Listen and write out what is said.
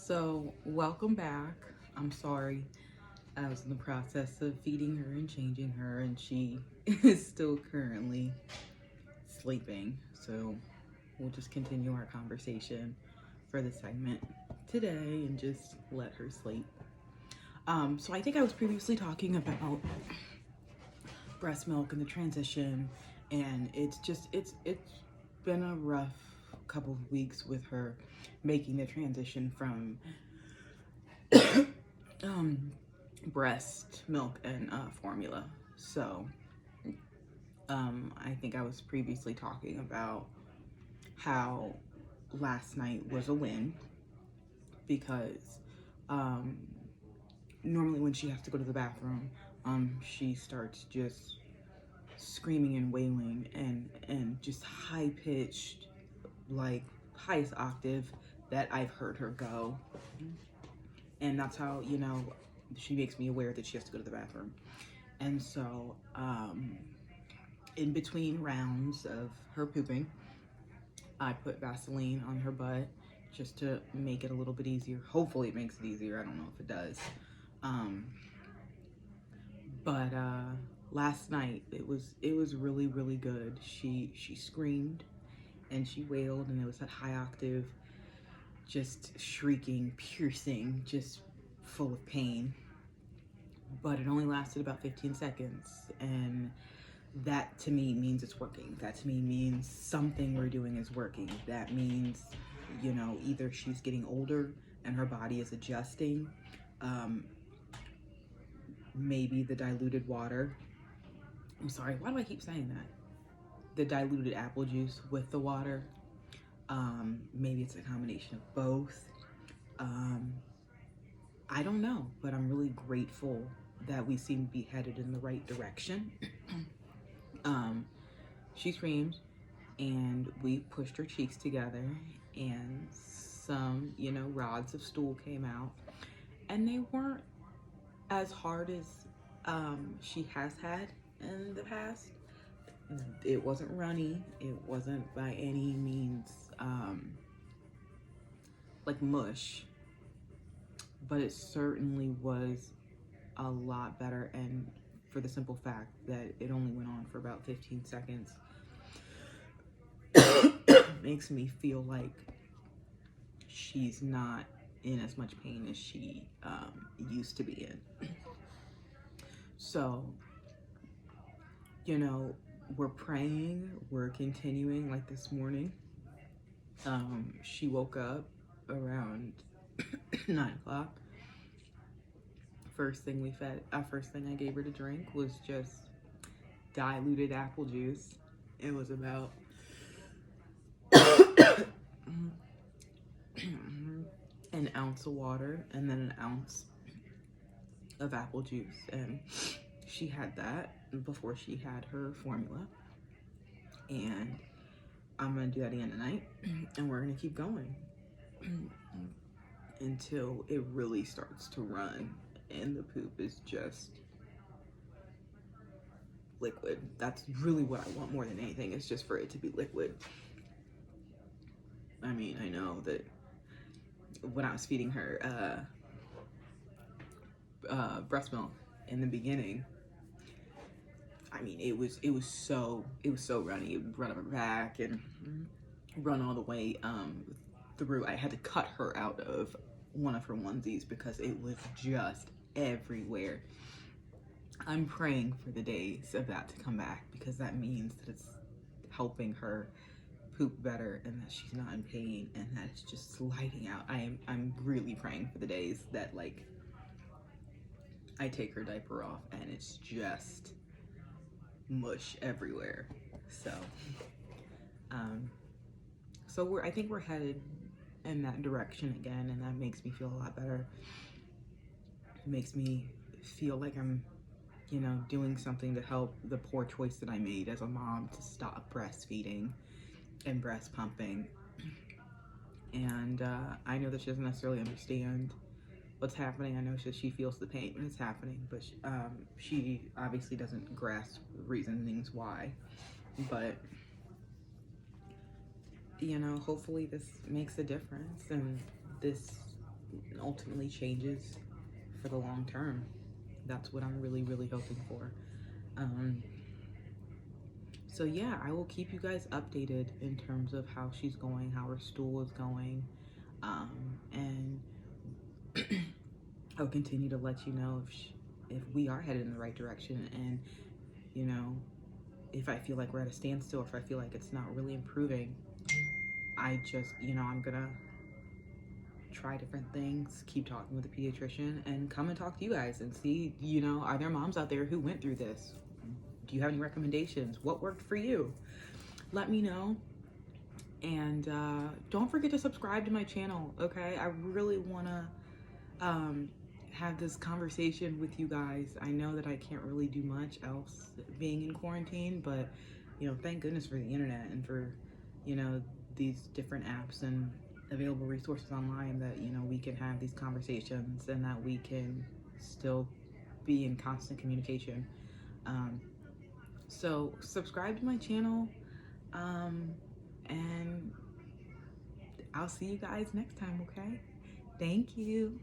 So, welcome back. I'm sorry. I was in the process of feeding her and changing her, and she is still currently sleeping. So, we'll just continue our conversation for the segment today and just let her sleep. So I think I was previously talking about breast milk and the transition, and it's been a rough couple of weeks with her making the transition from um, breast milk and formula. So I think I was previously talking about how last night was a win because um, normally when she has to go to the bathroom, she starts just screaming and wailing and just high pitched, like highest octave that I've heard her go. And that's how, she makes me aware that she has to go to the bathroom. And so, in between rounds of her pooping, I put Vaseline on her butt just to make it a little bit easier. Hopefully it makes it easier. I don't know if it does. But last night it was really, really good. She screamed and she wailed, and it was that high octave, just shrieking, piercing, just full of pain. But it only lasted about 15 seconds, and that to me means it's working. That to me means something we're doing is working. That means, either she's getting older and her body is adjusting. Maybe the diluted water. I'm sorry, why do I keep saying that? The diluted apple juice with the water. Maybe it's a combination of both. I don't know, but I'm really grateful that we seem to be headed in the right direction. She screamed, and we pushed her cheeks together, and some, rods of stool came out, and they weren't as hard as she has had in the past. It wasn't runny. It wasn't by any means like mush, but it certainly was a lot better, and for the simple fact that it only went on for about 15 seconds makes me feel like she's not in as much pain as she used to be in. So, we're praying, we're continuing. Like this morning, she woke up around 9 o'clock. First thing I gave her to drink was just diluted apple juice. It was about an ounce of water and then an ounce of apple juice, and she had that before she had her formula. And I'm gonna do that again tonight, and we're gonna keep going until it really starts to run and the poop is just liquid. That's really what I want more than anything, is just for it to be liquid. I mean, I know that when I was feeding her breast milk in the beginning, I mean, it was so runny. It would run up her back and run all the way through. I had to cut her out of one of her onesies because it was just everywhere. I'm praying for the days of that to come back, because that means that it's helping her poop better and that she's not in pain and that it's just sliding out. I'm really praying for the days that, like, I take her diaper off and it's just mush everywhere. So I think we're headed in that direction again, and that makes me feel a lot better. It makes me feel like I'm, doing something to help the poor choice that I made as a mom to stop breastfeeding and breast pumping. And I know that she doesn't necessarily understand what's happening. I know that she feels the pain when it's happening, but she obviously doesn't grasp reasonings why. But hopefully this makes a difference, and this and ultimately changes for the long term. That's what I'm really, really hoping for. Um, so yeah, I will keep you guys updated in terms of how she's going, how her stool is going, and I'll continue to let you know if we are headed in the right direction, and you know, if I feel like we're at a standstill, if I feel like it's not really improving, I just, I'm gonna try different things, keep talking with the pediatrician, and come and talk to you guys and see, are there moms out there who went through this? Do you have any recommendations? What worked for you? Let me know. And don't forget to subscribe to my channel, okay? I really want to have this conversation with you guys. I know that I can't really do much else being in quarantine, but, thank goodness for the internet and for, these different apps and available resources online that, we can have these conversations and that we can still be in constant communication. So subscribe to my channel, and I'll see you guys next time, okay? Thank you.